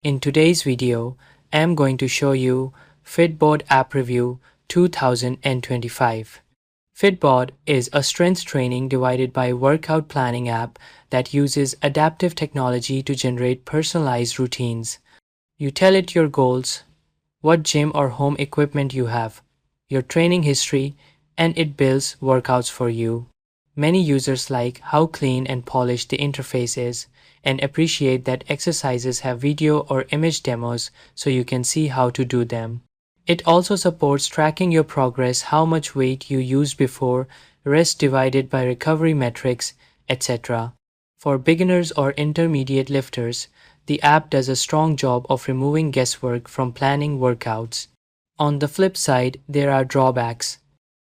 In today's video, I am going to show you Fitbod App Review 2025. Fitbod is a strength training divided by workout planning app that uses adaptive technology to generate personalized routines. You tell it your goals, what gym or home equipment you have, your training history, and it builds workouts for you. Many users like how clean and polished the interface is and appreciate that exercises have video or image demos so you can see how to do them. It also supports tracking your progress, how much weight you used before, rest divided by recovery metrics, etc. For beginners or intermediate lifters, the app does a strong job of removing guesswork from planning workouts. On the flip side, there are drawbacks.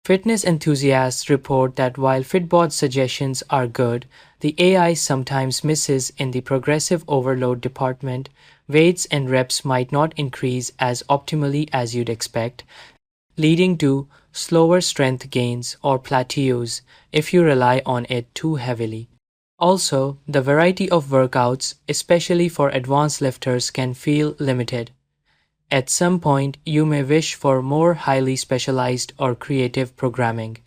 Fitness enthusiasts report that while Fitbod's suggestions are good, the AI sometimes misses in the progressive overload department. Weights and reps might not increase as optimally as you'd expect, leading to slower strength gains or plateaus if you rely on it too heavily. Also, the variety of workouts, especially for advanced lifters, can feel limited. At some point, you may wish for more highly specialized or creative programming.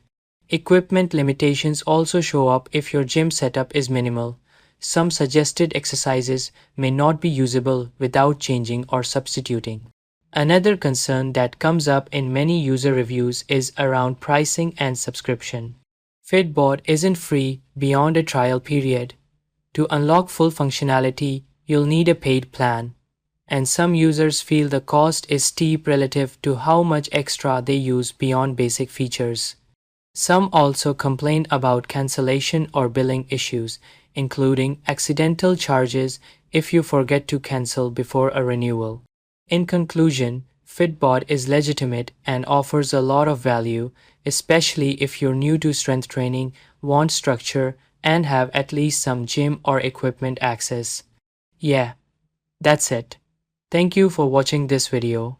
Equipment limitations also show up if your gym setup is minimal. Some suggested exercises may not be usable without changing or substituting. Another concern that comes up in many user reviews is around pricing and subscription. Fitbod isn't free beyond a trial period. To unlock full functionality, you'll need a paid plan. And some users feel the cost is steep relative to how much extra they use beyond basic features. Some also complain about cancellation or billing issues, including accidental charges if you forget to cancel before a renewal. In conclusion, Fitbod is legitimate and offers a lot of value, especially if you're new to strength training, want structure, and have at least some gym or equipment access. Yeah, that's it. Thank you for watching this video.